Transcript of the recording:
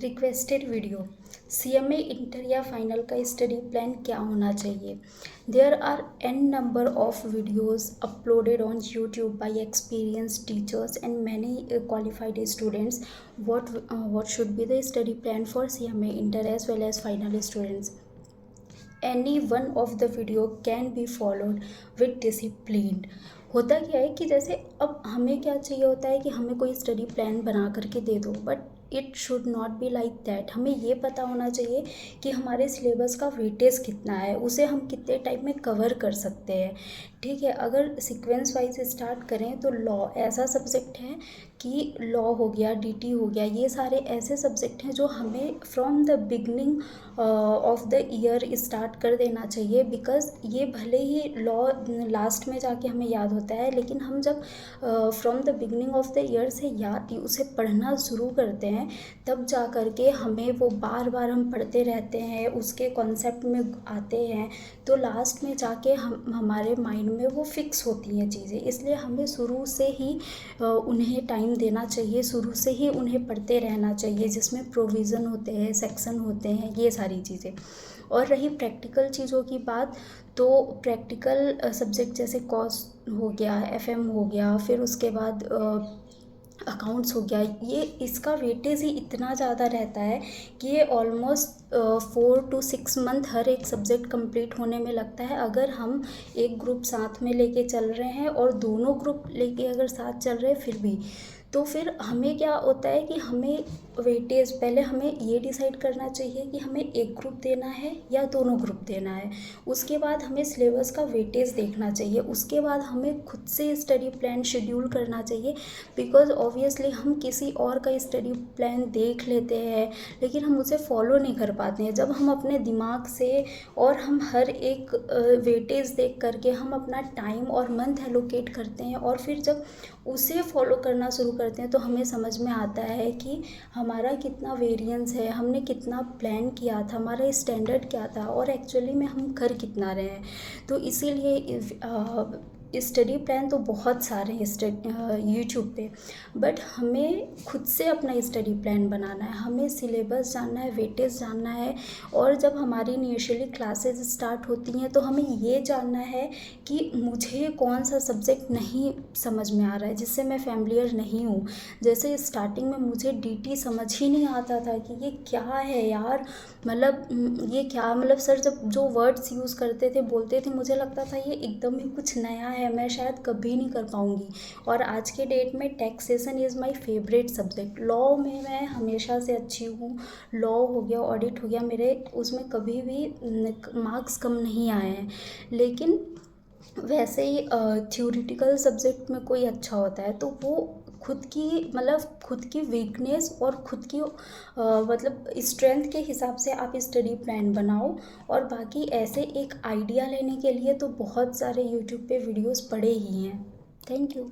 Requested video CMA inter या final का study plan क्या होना चाहिए। There are an number of videos uploaded on YouTube by experience teachers and many qualified students what should be the study plan for CMA inter as well as final students. Any one of the video can be followed with discipline. होता क्या है कि जैसे अब हमें क्या चाहिए होता है कि हमें कोई स्टडी प्लान बना करके दे दो, but it should not be like that. हमें ये पता होना चाहिए कि हमारे सिलेबस का वेटेज कितना है, उसे हम कितने टाइम में कवर कर सकते हैं। ठीक है, अगर सीक्वेंस वाइज स्टार्ट करें तो लॉ ऐसा सब्जेक्ट है कि लॉ हो गया, डीटी हो गया, ये सारे ऐसे सब्जेक्ट हैं जो हमें from the beginning of the year start कर देना चाहिए। बिकॉज ये भले ही लॉ लास्ट में जाके हमें याद होता है, लेकिन हम जब from the beginning of the year से याद उसे पढ़ना शुरू करते हैं, तब जा कर के हमें वो बार बार हम पढ़ते रहते हैं, उसके कॉन्सेप्ट में आते हैं, तो लास्ट में जाके हमारे माइंड में वो फिक्स होती हैं चीज़ें। इसलिए हमें शुरू से ही उन्हें टाइम देना चाहिए, शुरू से ही उन्हें पढ़ते रहना चाहिए, जिसमें प्रोविज़न होते हैं, सेक्शन होते हैं, ये सारी चीज़ें। और रही प्रैक्टिकल चीज़ों की बात, तो प्रैक्टिकल सब्जेक्ट जैसे कॉस्ट हो गया, एफएम हो गया, फिर उसके बाद अकाउंट्स हो गया, ये इसका वेटेज ही इतना ज़्यादा रहता है कि ये ऑलमोस्ट 4 to 6 मंथ हर एक सब्जेक्ट कंप्लीट होने में लगता है। अगर हम एक ग्रुप साथ में लेके चल रहे हैं और दोनों ग्रुप लेके अगर साथ चल रहे हैं फिर भी, तो फिर हमें क्या होता है कि हमें वेटेज पहले हमें ये डिसाइड करना चाहिए कि हमें एक ग्रुप देना है या दोनों ग्रुप देना है। उसके बाद हमें सिलेबस का वेटेज देखना चाहिए, उसके बाद हमें खुद से स्टडी प्लान शेड्यूल करना चाहिए। बिकॉज ऑब्वियसली हम किसी और का स्टडी प्लान देख लेते हैं, लेकिन हम उसे फॉलो नहीं कर पाते हैं। जब हम अपने दिमाग से और हम हर एक वेटेज देख करके हम अपना टाइम और मंथ एलोकेट करते हैं और फिर जब उसे फॉलो करना शुरू करते हैं, तो हमें समझ में आता है कि हमारा कितना वेरिएंस है, हमने कितना प्लान किया था, हमारा स्टैंडर्ड क्या था और एक्चुअली में हम कर कितना रहे हैं। तो इसीलिए स्टडी प्लान तो बहुत सारे हैं यूट्यूब पे, बट हमें खुद से अपना स्टडी प्लान बनाना है, हमें सिलेबस जानना है, वेटेज जानना है। और जब हमारी इनिशियली क्लासेस स्टार्ट होती हैं, तो हमें ये जानना है कि मुझे कौन सा सब्जेक्ट नहीं समझ में आ रहा है, जिससे मैं फैमिलियर नहीं हूँ। जैसे स्टार्टिंग में मुझे डीटी समझ ही नहीं आता था कि ये क्या है यार, मतलब ये क्या, मतलब सर जब जो वर्ड्स यूज़ करते थे, बोलते थे, मुझे लगता था ये एकदम ही कुछ नया है, मैं शायद कभी नहीं कर पाऊँगी। और आज के डेट में taxation is my favourite subject. Law में मैं हमेशा से अच्छी हूँ, लॉ हो गया, ऑडिट हो गया, मेरे उसमें कभी भी मार्क्स कम नहीं आए हैं। लेकिन वैसे ही थ्योरेटिकल सब्जेक्ट में कोई अच्छा होता है, तो वो खुद की वीकनेस और खुद की मतलब स्ट्रेंथ के हिसाब से आप स्टडी प्लान बनाओ। और बाकी ऐसे एक आइडिया लेने के लिए तो बहुत सारे यूट्यूब पे वीडियोस पड़े ही हैं। Thank you.